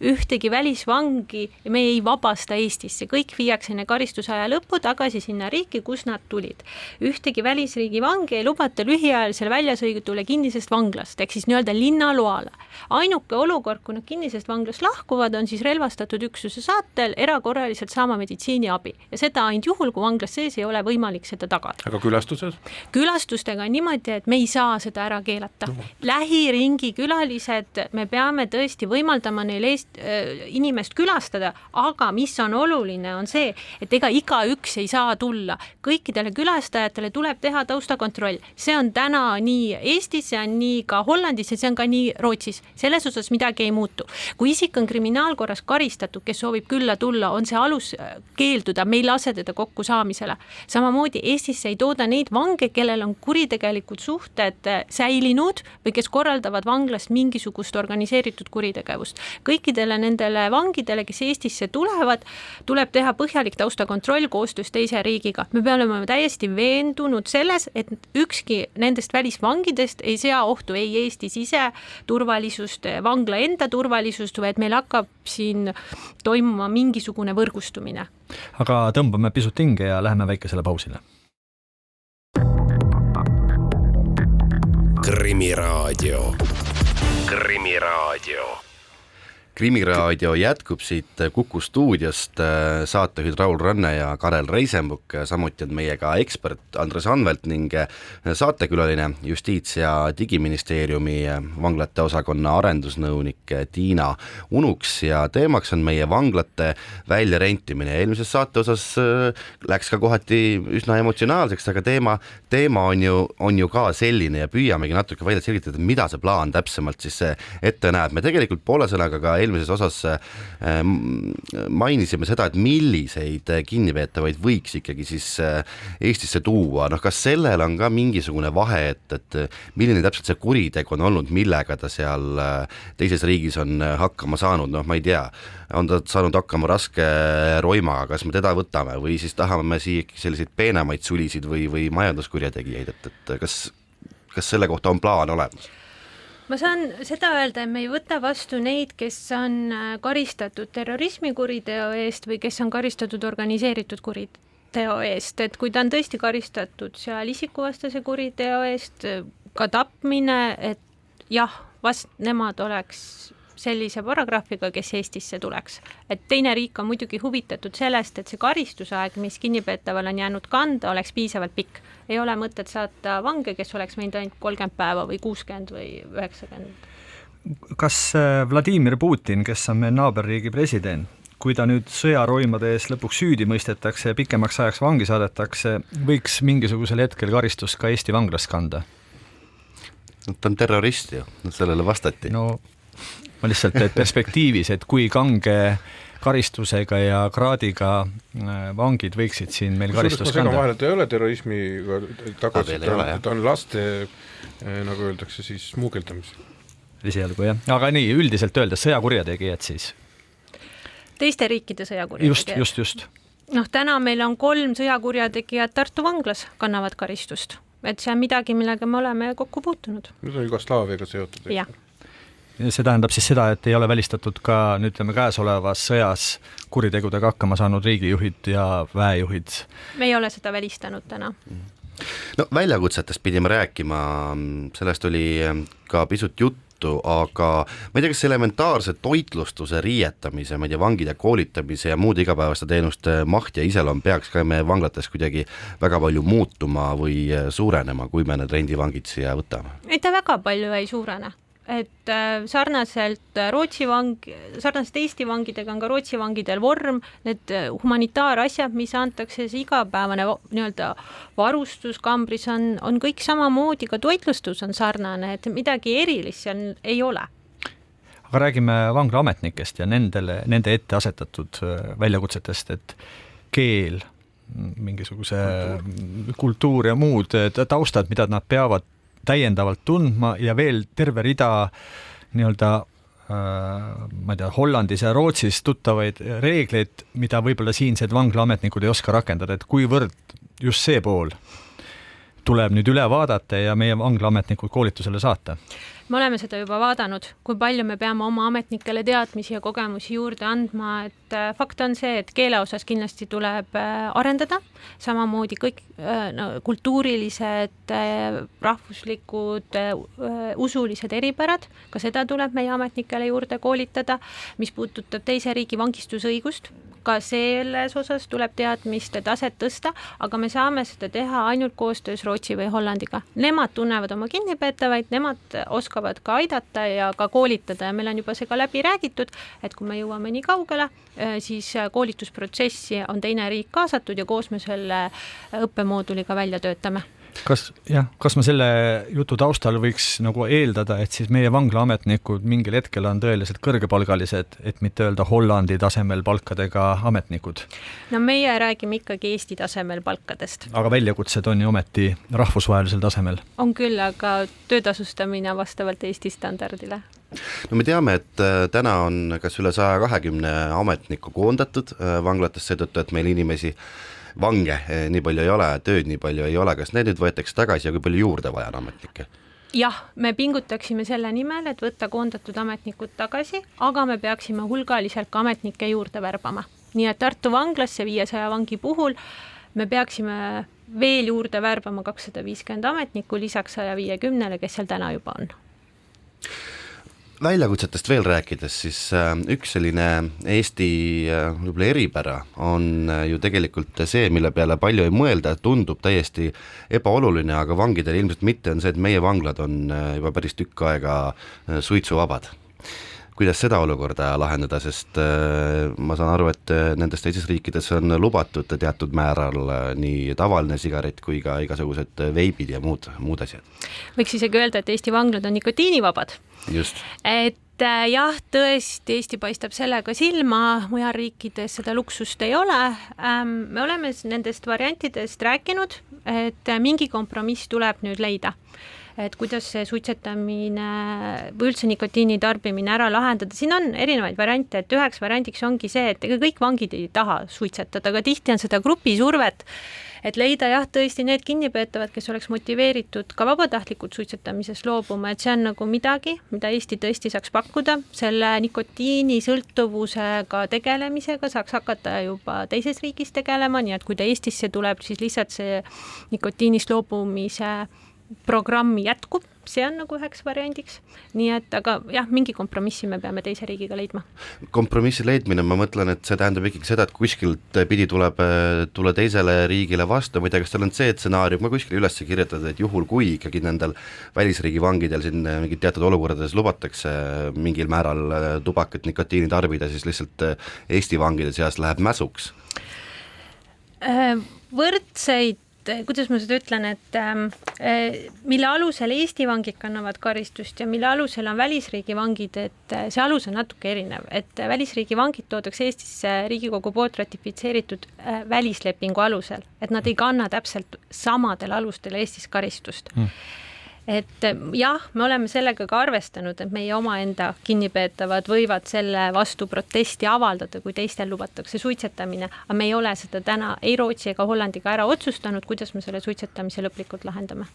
Ühtegi välisvangi me ei vabasta Eestisse, kõik viiakse enne karistusaja lõppu tagasi sinna riiki, kus nad tulid. Ühtegi välisriigi vangi ei lubata lühiajalisele väljasõidutule kinnisest vanglast, ehk siis nii-öelda linnaloale. Ainuke olukord, kui nad kinnisest vanglast lahkuvad, on siis relvastatud üksuse saatel erakorraliselt saama meditsiiniabi ja seda ainult juhul, kui vanglas sees ei ole võimalik seda tagada. Aga külastused? Külastustega on niimoodi, et me ei saa seda ära keelata. Lähiringi külalised, me peame tõesti võimaldama neil inimest külastada, aga mis on oluline, on see, et ega igaüks ei saa tulla. Kõikidele külastajatele tuleb teha taustakontroll. See on täna nii Eestis, see on nii ka Hollandis ja see on ka nii Rootsis. Selles osas midagi ei muutu. Kui isik on kriminaalkorras karistatud, kes soovib külla tulla, on see alus keelduda, me ei lase teda kokku saamisele. Samamoodi Eestisse ei tooda neid vange, kellel on kuritegelikud suhted säilinud või kes korraldavad vanglast mingisugust organiseeritud kuritegevust. Kõikidele nendele vangidele, kes Eestisse tulevad, tuleb teha põhjalik taustakontroll koostöös teise riigiga. Me peame olema täiesti veendunud selles, et ükski nendest välisvangidest ei sea ohtu ei Eesti siseturvalisust, vangla enda turvalisust, vaid meil hakkab siin toimuma mingisugune võrgustumine. Aga tõmbame pisut hinge ja läheme väikesele pausile. Krimiraadio. Krimiraadio. Krimiraadio jätkub siit Kuku stuudiost, saatejuhid Raul Ranne ja Karel Reisenbuk, samuti on meiega ekspert Andres Anvelt ning saatekülaline Justiits- ja Digiministeeriumi vanglate osakonna arendusnõunik Tiina Unuks ja teemaks on meie vanglate väljarentimine. Eelmises saate osas läks ka kohati üsna emotsionaalseks, aga teema on ju ka selline ja püüamegi natuke välja selgitada, mida see plaan täpsemalt siis ette näeb. Me tegelikult poole sõnaga ka eelmises osas mainisime seda, et milliseid kinnipeetavaid võiks ikkagi siis Eestisse tuua. Kas sellel on ka mingisugune vahe, et milline täpselt see kuritegu on olnud, millega ta seal teises riigis on hakkama saanud? Ma ei tea, on ta saanud hakkama raske roimaga, kas me teda võtame või siis tahame siia selliseid peenemaid sulisid või majanduskurjategijaid, et kas selle kohta on plaan olemas? Ma saan seda öelda, et me ei võta vastu neid, kes on karistatud terrorismikuriteo eest või kes on karistatud organiseeritud kuriteo eest, et kui ta on tõesti karistatud seal isikuvastase kuriteo eest, ka tapmine, et jah, vast nemad oleks sellise paragrahviga, kes Eestisse tuleks. Et teine riik on muidugi huvitatud sellest, et see karistusaeg, mis kinnipeetaval on jäänud kanda, oleks piisavalt pikk. Ei ole mõtet saata vange, kes oleks võinud ainult 30 päeva või 60 või 90. Kas Vladimir Putin, kes on meie naaberriigi president, kui ta nüüd sõjaroimade ees lõpuks süüdi mõistetakse ja pikemaks ajaks vangi saadetakse, võiks mingisugusel hetkel karistust ka Eesti vanglast kanda? Ta on terrorist ju, sellele vastati. No ma lihtsalt perspektiivis, et kui kange karistusega ja kraadiga vangid võiksid siin meil karistust kanda. Vahel, et ei ole terrorismiga tagasi, ta on laste, nagu öeldakse, siis smuugeldamise. Esialgu jah, aga nii üldiselt öeldes sõjakurjategijad siis? Teiste riikide sõjakurjategijad. Just. Täna meil on 3 sõjakurjategijad Tartu vanglas kannavad karistust, et see on midagi, millega me oleme kokku puutunud. Nüüd on Jugoslaaviaga seotud. Jah. See tähendab siis seda, et ei ole välistatud ka käesolevas sõjas kuritegudega hakkama saanud riigijuhid ja väejuhid. Me ei ole seda välistanud täna. No väljakutsetest pidime rääkima, sellest oli ka pisut juttu, aga ma ei tea, kas elementaarse toitlustuse, riietamise, ma ei tea, vangide koolitamise ja muude igapäevaste teenuste maht ja iseloom peaks ka meie vanglates kuidagi väga palju muutuma või suurenema, kui me need rendivangid siia võtame? Ei, ta väga palju ei suurene. Et sarnaselt Eesti vangidega on ka Rootsi vangidel vorm, need humanitaarasjad, mis antakse, see igapäevane varustus kambris on kõik samamoodi, ka toitlustus on sarnane, et midagi erilist seal ei ole. Aga räägime vanglaametnikest ja nende ette asetatud väljakutsetest, et keel, mingisuguse kultuur ja muud taustad, mida nad peavad täiendavalt tundma ja veel terve rida ma ei tea, Hollandis ja Rootsis tuttavaid reegleid, mida võib-olla siinsed vanglaametnikud ei oska rakendada, et kuivõrd just see pool tuleb nüüd üle vaadata ja meie vanglaametnikud koolitusele saata? Me oleme seda juba vaadanud, kui palju me peame oma ametnikele teadmisi ja kogemusi juurde andma, et fakt on see, et keele osas kindlasti tuleb arendada, samamoodi kõik kultuurilised, rahvuslikud, usulised eripärad, ka seda tuleb meie ametnikele juurde koolitada, mis puudutab teise riigi vangistusõigust, ka selles osas tuleb teadmiste taset tõsta, aga me saame seda teha ainult koostöös Rootsi või Hollandiga. Nemad tunnevad oma kinnipeetavaid, nemad oskavad ka aidata ja ka koolitada ja meil on juba see ka läbi räägitud, et kui me jõuame nii kaugele, siis koolitusprotsessi on teine riik kaasatud ja koos me selle õppemooduliga välja töötame. Kas me selle jutu taustal võiks nagu eeldada, et siis meie vanglaametnikud mingil hetkel on tõeliselt kõrgepalgalised, et mitte öelda Hollandi tasemel palkadega ametnikud? No meie räägime ikkagi Eesti tasemel palkadest. Aga väljakutsed on ju ometi rahvusvahelisel tasemel? On küll, aga töötasustamine vastavalt Eesti standardile. No me teame, et täna on kas üle 120 ametnikku koondatud vanglates seetõttu, et meil inimesi vange nii palju ei ole, tööd nii palju ei ole, kas need nüüd võetakse tagasi ja kui palju juurde vaja on ametnikke? Jah, me pingutaksime selle nimel, et võtta koondatud ametnikud tagasi, aga me peaksime hulgaliselt ka ametnikke juurde värbama. Nii et Tartu vanglasse 500 vangi puhul me peaksime veel juurde värbama 250 ametnikku lisaks 150, kes seal täna juba on. Väljakutsetest veel rääkides, siis üks selline Eesti võib-olla eripära on ju tegelikult see, mille peale palju ei mõelda, tundub täiesti ebaoluline, aga vangidel ilmselt mitte, on see, et meie vanglad on juba päris tükk aega suitsuvabad. Kuidas seda olukorda lahendada, sest ma saan aru, et nendes teises riikides on lubatud teatud määral nii tavaline sigaret kui ka igasugused veibid ja muud asjad. Võiks isegi öelda, et Eesti vanglad on nikotiinivabad. Just. Et jah, tõesti Eesti paistab sellega silma, mujal riikides seda luksust ei ole. Me oleme nendest variantidest rääkinud, et mingi kompromiss tuleb nüüd leida. Et kuidas see suitsetamine või üldse nikotiini tarbimine ära lahendada. Siin on erinevaid variante, et üheks variandiks ongi see, et ega kõik vangid ei taha suitsetada, aga tihti on seda grupisurvet, et leida jah, tõesti need kinnipeetavad, kes oleks motiveeritud ka vabatahtlikult suitsetamisest loobuma, et see on nagu midagi, mida Eesti tõesti saaks pakkuda. Selle nikotiini sõltuvusega tegelemisega saaks hakata juba teises riigis tegelema, nii et kui ta Eestisse tuleb, siis lihtsalt see nikotiinist loobumise programmi jätkub, see on nagu üheks variandiks. Nii et, aga jah, mingi kompromissi me peame teise riigiga leidma. Kompromissi leidmine, ma mõtlen, et see tähendab ikkagi seda, et kuskilt pidi tule teisele riigile vastu, ma ei tea, kas tal on see stsenaarium ka kuskil üles kirjutada, et juhul kui ikkagi nendel välisriigi vangidel siin mingid teatud olukordades lubatakse mingil määral tubakat, nikotiini tarbida, siis lihtsalt Eesti vangide seas läheb mäsuks? Võrdseid kuidas ma seda ütlen, et mille alusel Eesti vangid kannavad karistust ja mille alusel on välisriigi vangid, et see alus on natuke erinev, et välisriigi vangid toodakse Eestisse Riigikogu poolt ratifitseeritud välislepingu alusel, et nad ei kanna täpselt samadel alustel Eestis karistust. Et jah, me oleme sellega ka arvestanud, et meie omaenda kinnipeetavad võivad selle vastu protesti avaldada, kui teistel lubatakse suitsetamine, aga me ei ole seda täna ei Rootsi ega Hollandiga ära otsustanud, kuidas me selle suitsetamise lõplikult lahendame.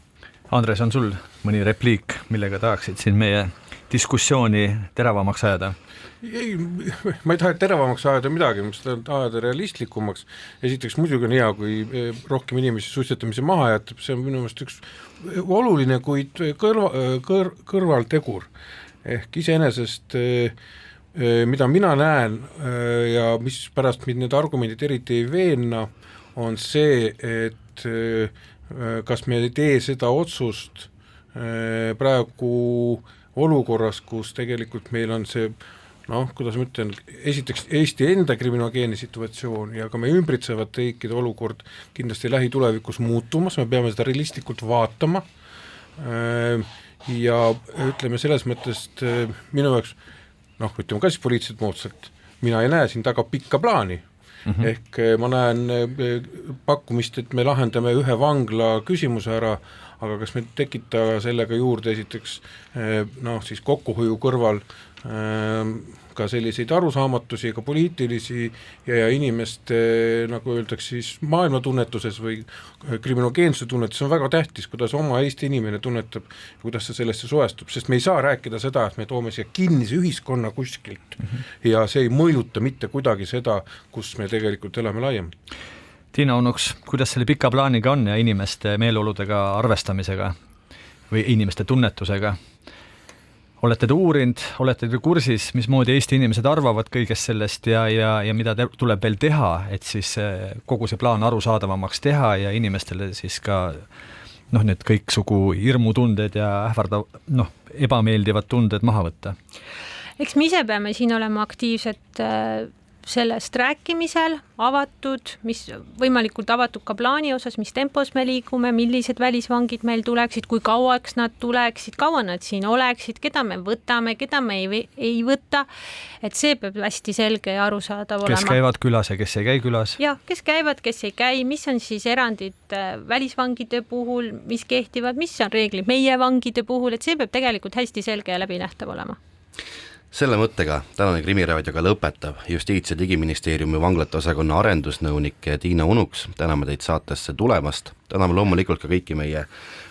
Andres, on sul mõni repliik, millega tahaksid siin meie diskussiooni teravamaks ajada? Ei, ma ei taha teravamaks ajada midagi, ma tahan ajada realistlikumaks. Esiteks muidugi on hea, kui rohkem inimesi suitsetamise maha jätab, see on minu meelest üks oluline, kuid kõrvaltegur. Ehk iseenesest, mida mina näen ja mis pärast mind need argumendid eriti ei veenna, on see, et kas me ei tee seda otsust praegu olukorras, kus tegelikult meil on see kuidas ma ütlen, esiteks Eesti enda kriminogeeni situatsioon ja ka meie ümbritsevad riikide olukord kindlasti lähitulevikus muutumas, me peame seda realistlikult vaatama ja ütleme selles mõttes minu jaoks, ütleme ka siis poliitiliselt moodsalt, mina ei näe siin taga pikka plaani. Ehk ma näen pakkumist, et me lahendame ühe vangla küsimuse ära, aga kas me tekita sellega juurde esiteks siis kokkuhoiu kõrval ka selliseid arusaamatusi, ka poliitilisi ja inimeste, nagu öeldakse siis maailmatunnetuses või kriminogeensuse tunnetus on väga tähtis, kuidas oma Eesti inimene tunnetab, kuidas see sellesse suestub, sest me ei saa rääkida seda, et me toome siia kinnise ühiskonna kuskilt ja see ei mõjuta mitte kuidagi seda, kus me tegelikult elame laiemalt. Tiina Unuks, kuidas selle pika plaaniga on ja inimeste meeleoludega arvestamisega või inimeste tunnetusega? Olete te uurinud, olete te kursis, mismoodi Eesti inimesed arvavad kõigest sellest ja mida tuleb veel teha, et siis kogu see plaan arusaadavamaks teha ja inimestele siis ka need kõiksugu hirmutunded ja ebameeldivad tunded maha võtta? Eks me ise peame siin olema aktiivsed sellest rääkimisel, avatud, mis võimalikult avatud ka plaani osas, mis tempos me liigume, millised välisvangid meil tuleksid, kui kauaks nad tuleksid, kaua nad siin oleksid, keda me võtame, keda me ei võta, et see peab hästi selge ja arusaadav olema. Kes käivad külas ja kes ei käi külas? Jah, kes käivad, kes ei käi, mis on siis erandid välisvangide puhul, mis kehtivad, mis on reeglid meie vangide puhul, et see peab tegelikult hästi selge ja läbinähtav olema. Selle mõttega tänane Krimiraadioga lõpetab Justiits- ja Digiministeeriumi vanglate osakonna arendusnõunik Tiina Unuks. Täname teid saatesse tulemast. Täname loomulikult ka kõiki meie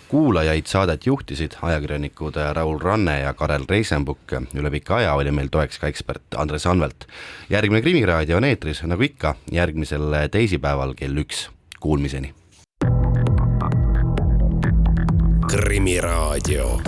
kuulajaid, saadet juhtisid ajakirjanikud Raul Ranne ja Karel Reisenbuk. Üle pika aja oli meil toeks ka ekspert Andres Anvelt. Järgmine Krimiraadio on eetris, nagu ikka, järgmisel teisipäeval kell 1. Kuulmiseni. Krimiraadio.